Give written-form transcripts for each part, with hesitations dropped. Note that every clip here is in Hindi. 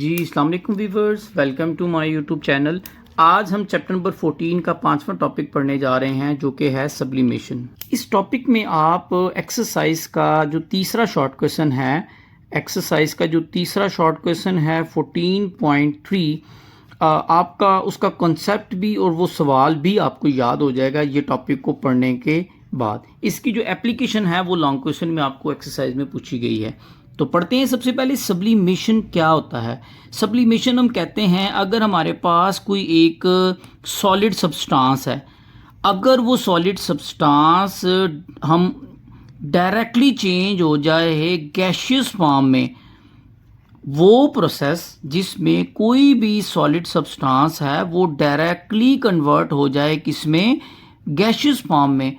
जी अस्सलाम वालेकुम viewers, welcome to my YouTube channel. आज हम चैप्टर नंबर 14 का 5वां टॉपिक पढ़ने जा रहे हैं जो कि है सब्लिमेशन। इस टॉपिक में आप एक्सरसाइज का जो तीसरा शॉर्ट क्वेश्चन है, एक्सरसाइज का जो तीसरा शॉर्ट क्वेश्चन है 14.3, आपका उसका कॉन्सेप्ट भी और वो सवाल भी आपको याद हो जाएगा ये टॉपिक को पढ़ने के बाद। इसकी जो एप्लीकेशन है वो लॉन्ग क्वेश्चन में आपको एक्सरसाइज में पूछी गई है। तो पढ़ते हैं। सबसे पहले सब्लिमेशन क्या होता है। सब्लिमेशन हम कहते हैं अगर हमारे पास कोई एक सॉलिड सब्सटेंस है, अगर वो सॉलिड सब्सटेंस हम डायरेक्टली चेंज हो जाए गैशियस फॉर्म में, वो प्रोसेस जिसमें कोई भी सॉलिड सब्सटेंस है वो डायरेक्टली कन्वर्ट हो जाए किसमें, गैशियस फॉर्म में,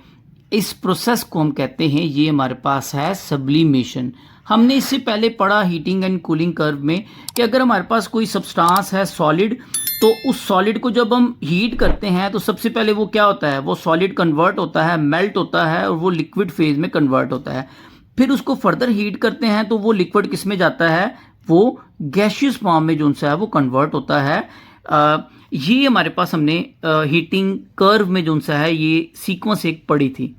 इस प्रोसेस को हम कहते हैं, ये हमारे पास है सब्लिमेशन। हमने इससे पहले पढ़ा हीटिंग एंड कूलिंग कर्व में कि अगर हमारे पास कोई सब्सटेंस है सॉलिड, तो उस सॉलिड को जब हम हीट करते हैं तो सबसे पहले वो क्या होता है, वो सॉलिड कन्वर्ट होता है, मेल्ट होता है और वो लिक्विड फेज में कन्वर्ट होता है। फिर उसको फर्दर हीट करते हैं तो वो लिक्विड किस में जाता है, वो गैशियस फॉर्म में जो सा है वो कन्वर्ट होता है। ये हमारे पास हमने हीटिंग कर्व में जो सा है ये सीक्वेंस एक पढ़ी थी,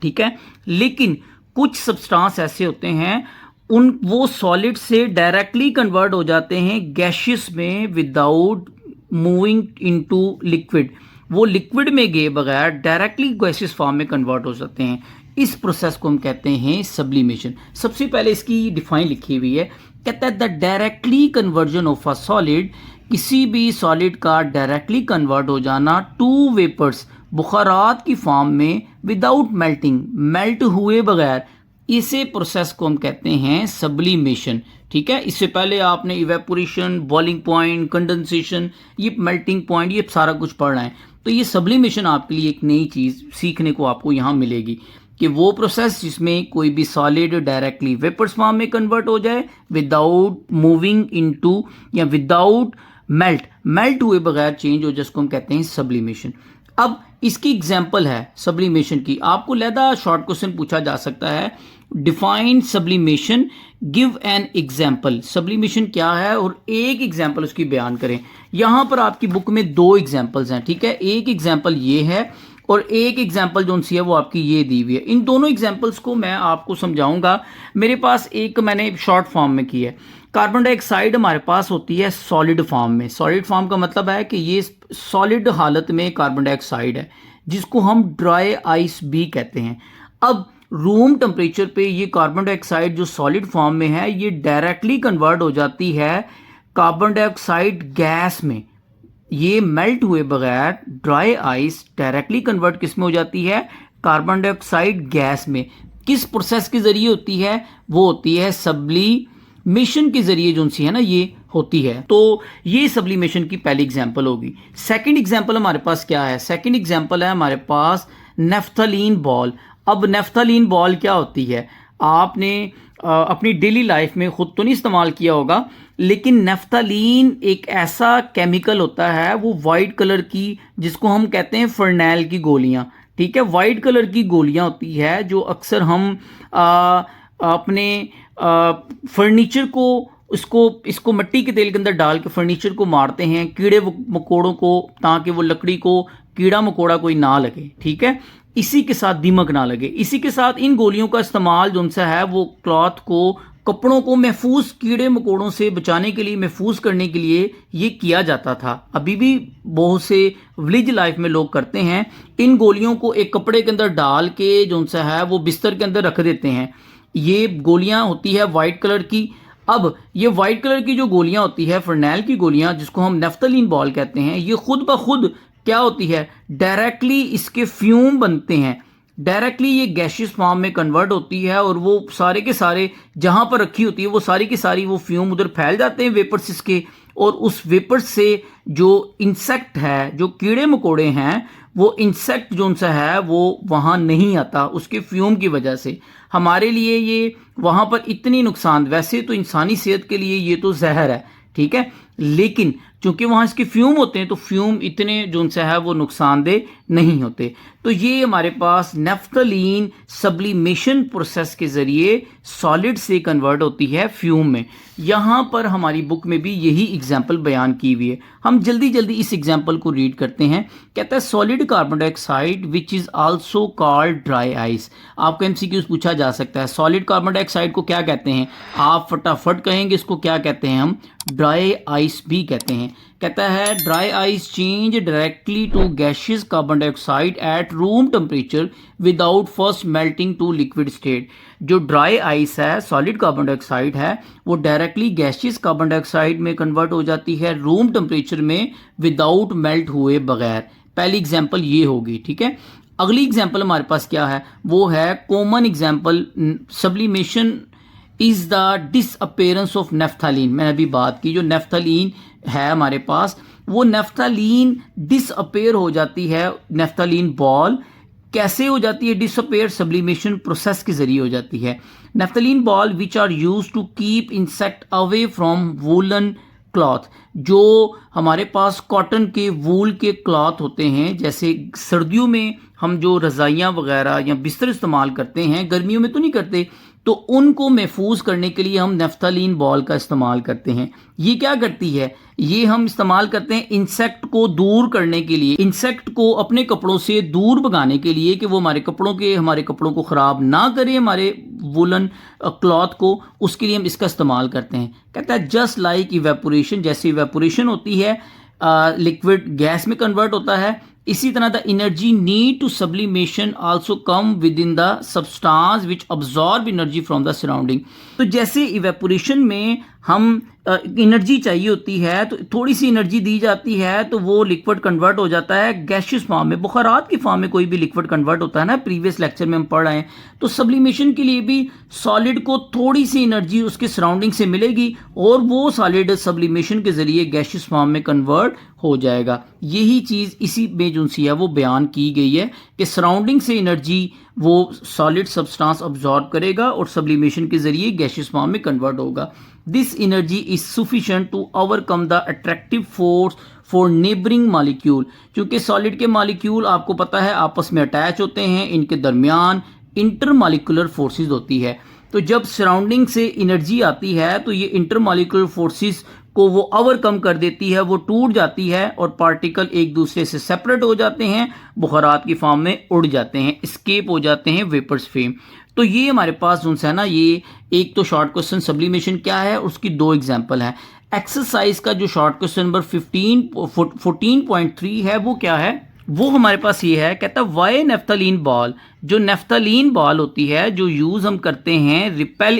ठीक है। लेकिन कुछ सब्सटेंस ऐसे होते हैं वो सॉलिड से डायरेक्टली कन्वर्ट हो जाते हैं गैशियस में विदाउट मूविंग इनटू लिक्विड। वो लिक्विड में गए बगैर डायरेक्टली गैशियस फॉर्म में कन्वर्ट हो जाते हैं। इस प्रोसेस को हम कहते हैं सब्लिमेशन। सबसे पहले इसकी डिफाइन लिखी हुई है, कहता है the directly conversion of a solid, किसी भी सॉलिड का डायरेक्टली कन्वर्ट हो जाना टू वेपर्स, बुखारात की फॉर्म में, विदाउट मेल्टिंग, मेल्ट हुए बगैर, इसे प्रोसेस को हम कहते हैं सब्लिमेशन, ठीक है। इससे पहले आपने इवेपोरेशन, बॉइलिंग पॉइंट, कंडेंसेशन, ये मेल्टिंग पॉइंट, ये सारा कुछ पढ़ना है। तो ये सब्लिमेशन आपके लिए एक नई चीज़ सीखने को आपको यहाँ मिलेगी कि वो प्रोसेस जिसमें कोई भी सॉलिड डायरेक्टली वेपर्स फॉर्म में कन्वर्ट हो जाए विदाउट मूविंग इनटू या विदाउट मेल्ट हुए बगैर चेंज हो, जिसको हम कहते हैं सब्लिमेशन। अब इसकी एग्जांपल है सब्लिमेशन की, आपको लहदा शॉर्ट क्वेश्चन पूछा जा सकता है, define sublimation, give an example. Sublimation क्या है और एक एग्जांपल उसकी बयान करें। यहां पर आपकी बुक में दो एग्जांपल्स हैं, ठीक है। एक एग्जांपल ये है और एक एग्जांपल जो सी है वो आपकी ये दी हुई है। इन दोनों एग्जांपल्स को मैं आपको समझाऊंगा। मेरे पास एक मैंने शॉर्ट फॉर्म में की है। कार्बन डाइऑक्साइड हमारे पास होती है सॉलिड फॉर्म में। सॉलिड फॉर्म का मतलब है कि ये सॉलिड हालत में कार्बन डाइऑक्साइड है, जिसको हम ड्राई आइस भी कहते हैं। अब रूम टेम्परेचर पे ये कार्बन डाइऑक्साइड जो सॉलिड फॉर्म में है ये डायरेक्टली कन्वर्ट हो जाती है कार्बन डाइऑक्साइड गैस में। ये मेल्ट हुए बगैर ड्राई आइस डायरेक्टली कन्वर्ट किस में हो जाती है, कार्बन डाइऑक्साइड गैस में। किस प्रोसेस के जरिए होती है, वो होती है सब्लिमेशन के जरिए जो सी है ना ये होती है। तो ये सब्लिमेशन की पहली एग्जांपल होगी। सेकंड एग्जांपल हमारे पास क्या है, सेकंड एग्जांपल है हमारे पास नेफ्थलीन बॉल। अब नेफ्थलीन बॉल क्या होती है, आपने अपनी डेली लाइफ में खुद तो नहीं इस्तेमाल किया होगा, लेकिन नेफ्थलीन एक ऐसा केमिकल होता है, वो वाइट कलर की, जिसको हम कहते हैं फर्नैल की गोलियां, ठीक है। वाइट कलर की गोलियां होती है जो अक्सर हम अपने फर्नीचर को इसको मिट्टी के तेल के अंदर डाल के फर्नीचर को मारते हैं, कीड़े मकोड़ों को, ताकि वो लकड़ी को कीड़ा मकोड़ा कोई ना लगे, ठीक है। इसी के साथ दीमक ना लगे। इसी के साथ इन गोलियों का इस्तेमाल जो सा है वो क्लॉथ को, कपड़ों को महफूज कीड़े मकोड़ों से बचाने के लिए, महफूज करने के लिए ये किया जाता था। अभी भी बहुत से विलेज लाइफ में लोग करते हैं। इन गोलियों को एक कपड़े के अंदर डाल के जो सा है वो बिस्तर के अंदर रख देते हैं। ये गोलियां होती है वाइट कलर की। अब ये वाइट कलर की जो गोलियां होती है, फर्नैल की गोलियां, जिसको हम नेफ्थलीन बॉल कहते हैं, ये खुद ब खुद क्या होती है, डायरेक्टली इसके फ्यूम बनते हैं, डायरेक्टली ये गैशियस फॉर्म में कन्वर्ट होती है और वो सारे के सारे जहां पर रखी होती है वो सारी की सारी वो फ्यूम उधर फैल जाते हैं वेपर्स इसके, और उस वेपर्स से जो इंसेक्ट है, जो कीड़े मकोड़े हैं, वो इंसेक्ट जो सा है वो वहां नहीं आता उसके फ्यूम की वजह से। हमारे लिए ये वहां पर इतनी नुकसान, वैसे तो इंसानी सेहत के लिए ये तो जहर है, ठीक है, लेकिन क्योंकि वहाँ इसके फ्यूम होते हैं, तो फ्यूम इतने जो उनसे है वो नुकसानदेह नहीं होते। तो ये हमारे पास नेफ्थलीन सब्लिमेशन प्रोसेस के ज़रिए सॉलिड से कन्वर्ट होती है फ्यूम में। यहाँ पर हमारी बुक में भी यही एग्जाम्पल बयान की हुई है। हम जल्दी जल्दी इस एग्जाम्पल को रीड करते हैं। कहता है solid carbon dioxide which is also called dry ice. आपको एमसीक्यूज पूछा जा सकता है सॉलिड कार्बन डाइऑक्साइड को क्या कहते हैं, आप फटाफट कहेंगे इसको क्या कहते हैं, हम ड्राई आइस भी कहते हैं। कहता है dry ice change directly to gaseous carbon dioxide at room temperature without first melting to liquid state. जो ड्राई आइस है, सॉलिड कार्बन डाइऑक्साइड है, वो डायरेक्टली गैशियस कार्बन डाइऑक्साइड में कन्वर्ट हो जाती है रूम टेम्परेचर में विदाउट मेल्ट हुए बगैर। पहली एग्जांपल ये होगी, ठीक है। अगली एग्जांपल हमारे पास क्या है, वो है common example sublimation is the disappearance of naphthalene. मैंने अभी बात की, जो नेफ्थलीन है हमारे पास, वो नेफ्थलीन डिसअपेयर हो जाती है। नेफ्थलीन बॉल कैसे हो जाती है डिसअपेयर? सब्लिमेशन प्रोसेस के जरिए हो जाती है। Naphthalene ball which are use to keep insect away from woollen cloth. जो हमारे पास कॉटन के वूल के क्लॉथ होते हैं, जैसे सर्दियों में हम जो रज़ाइयाँ वगैरह या बिस्तर इस्तेमाल करते हैं, गर्मियों में तो नहीं करते, तो उनको महफूज करने के लिए हम नेफ्थलीन बॉल का इस्तेमाल करते हैं। ये क्या करती है, ये हम इस्तेमाल करते हैं इंसेक्ट को दूर करने के लिए, इंसेक्ट को अपने कपड़ों से दूर भगाने के लिए कि वो हमारे कपड़ों को ख़राब ना करे, हमारे वुलन क्लॉथ को, उसके लिए हम इसका इस्तेमाल करते हैं। कहता है जस्ट लाइक इवेपोरेशन, जैसे इवेपोरेशन होती है लिक्विड गैस में कन्वर्ट होता है, इसी तरह the energy need to sublimation also come with in the substance which absorb energy from the surrounding. तो जैसे इवेपोरेशन में हम एनर्जी चाहिए होती है, तो थोड़ी सी एनर्जी दी जाती है तो वो लिक्विड कन्वर्ट हो जाता है गैशियस फॉर्म में। बुखारात की फॉर्म में कोई भी लिक्विड कन्वर्ट होता है ना, प्रीवियस लेक्चर में हम पढ़ रहे हैं। तो सब्लिमेशन के लिए भी सॉलिड को थोड़ी सी एनर्जी उसके सराउंडिंग से मिलेगी और वो सॉलिड सब्लिमेशन के जरिए गैशियस फॉर्म में कन्वर्ट हो जाएगा। यही चीज़ इसी में जो सी है वो बयान की गई है कि सराउंडिंग से एनर्जी वो सॉलिड सब्सटेंस अब्जॉर्ब करेगा और सब्लिमेशन के जरिए गैशियस फॉर्म में कन्वर्ट होगा। This energy is sufficient to overcome the attractive force for neighbouring molecule. क्योंकि सॉलिड के मॉलिक्यूल आपको पता है आपस में अटैच होते हैं, इनके दरमियान इंटरमॉलिक्यूलर फोर्सेस होती है। तो जब सराउंडिंग से एनर्जी आती है तो ये इंटरमॉलिक्यूलर फोर्सेस को वो ओवरकम कर देती है, वो टूट जाती है और पार्टिकल एक दूसरे से सेपरेट हो जाते हैं, बुखारात की फॉर्म में उड़ जाते हैं, एस्केप हो जाते हैं वेपर्स फेम। तो ये हमारे पास जो है ना, ये एक तो शॉर्ट क्वेश्चन सब्लिमेशन क्या है, उसकी दो एग्जांपल है। एक्सरसाइज का जो शॉर्ट क्वेश्चन नंबर 14.3 है वो क्या है, वो हमारे पास ये है। कहता है वाई नेफ्थलीन बॉल, जो नेफ्थलीन बॉल होती है जो यूज हम करते हैं रिपेल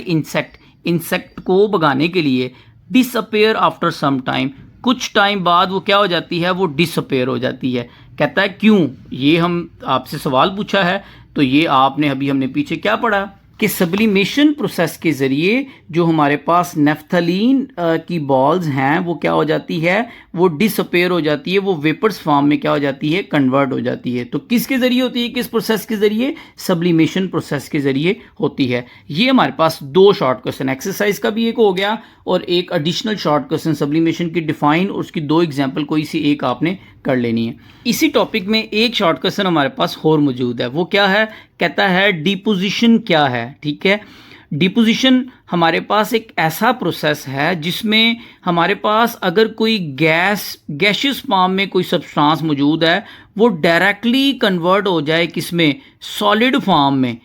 इंसेक्ट को भगाने के लिए, डिसअपेयर आफ्टर सम टाइम, कुछ टाइम बाद वो क्या हो जाती है, वो डिसअपेयर हो जाती है। कहता है क्यों, ये हम आपसे सवाल पूछा है, तो ये आपने अभी हमने पीछे क्या पढ़ा कि सब्लिमेशन प्रोसेस के ज़रिए जो हमारे पास नेफ्थलीन की बॉल्स हैं वो क्या हो जाती है, वो डिसअपेयर हो जाती है, वो वेपर्स फॉर्म में क्या हो जाती है, कन्वर्ट हो जाती है। तो किसके ज़रिए होती है, किस प्रोसेस के ज़रिए, सब्लिमेशन प्रोसेस के ज़रिए होती है। ये हमारे पास दो शॉर्ट क्वेश्चन, एक्सरसाइज का भी एक हो गया और एक एडिशनल शॉर्ट क्वेश्चन सब्लिमेशन की डिफाइन और उसकी दो एग्जाम्पल कोई सी एक आपने कर लेनी है। इसी टॉपिक में एक शॉर्ट क्वेश्चन हमारे पास और मौजूद है, वो क्या है, कहता है डिपोजिशन क्या है। ठीक है, डिपोजिशन हमारे पास एक ऐसा प्रोसेस है जिसमें हमारे पास अगर कोई गैशियस फॉर्म में कोई सब्सटेंस मौजूद है, वो डायरेक्टली कन्वर्ट हो जाए किसमें, सॉलिड फॉर्म में,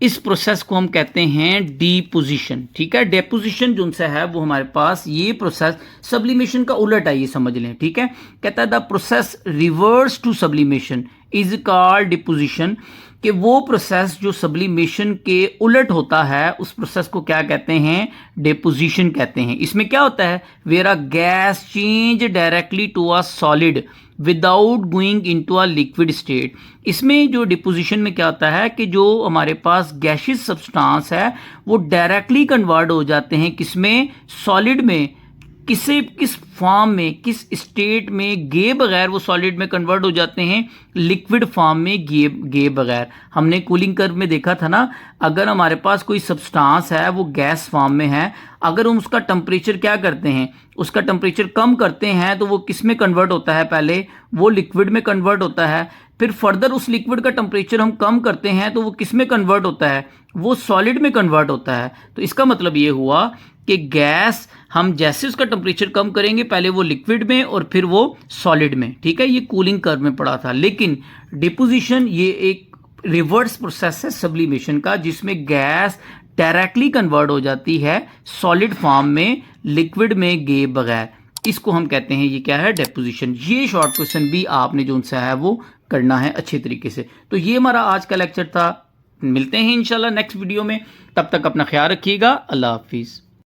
इस प्रोसेस को हम कहते हैं डिपोजिशन। ठीक है, डिपोजिशन जो है वो हमारे पास ये प्रोसेस सब्लिमेशन का उलट है, ये समझ लें। ठीक है, कहता है the process reverse to sublimation is called deposition, कि वो प्रोसेस जो सब्लिमेशन के उलट होता है उस प्रोसेस को क्या कहते हैं, डिपोजिशन कहते हैं। इसमें क्या होता है, where a gas change directly to a solid without going into a liquid state. इसमें जो डिपोजिशन में क्या होता है कि जो हमारे पास गैशियस सब्सटेंस है वो डायरेक्टली कन्वर्ट हो जाते हैं किसमें, सॉलिड में, किस फॉर्म में, किस स्टेट में गए बगैर वो सॉलिड में कन्वर्ट हो जाते हैं, लिक्विड फॉर्म में गए बगैर। हमने कूलिंग कर्व में देखा था ना, अगर हमारे पास कोई सब्सटेंस है वो गैस फॉर्म में है, अगर हम उसका टेम्परेचर क्या करते हैं, उसका टेम्परेचर कम करते हैं तो वो किस में कन्वर्ट होता है, पहले वो लिक्विड में कन्वर्ट होता है, फिर फर्दर उस लिक्विड का टेम्परेचर हम कम करते हैं तो वो किस में कन्वर्ट होता है, वो सॉलिड में कन्वर्ट होता है। तो इसका मतलब ये हुआ कि गैस हम जैसे उसका टेम्परेचर कम करेंगे, पहले वो लिक्विड में और फिर वो सॉलिड में, ठीक है। ये कूलिंग कर्व में पड़ा था। लेकिन डिपोजिशन ये एक रिवर्स प्रोसेस है सब्लिमेशन का, जिसमें गैस डायरेक्टली कन्वर्ट हो जाती है सॉलिड फॉर्म में लिक्विड में गए बगैर। इसको हम कहते हैं, ये क्या है, डेपोजिशन। ये शॉर्ट क्वेश्चन भी आपने जो सा है वो करना है अच्छे तरीके से। तो ये हमारा आज का लेक्चर था। मिलते हैं इंशाल्लाह नेक्स्ट वीडियो में, तब तक अपना ख्याल रखिएगा। अल्लाह हाफिज़।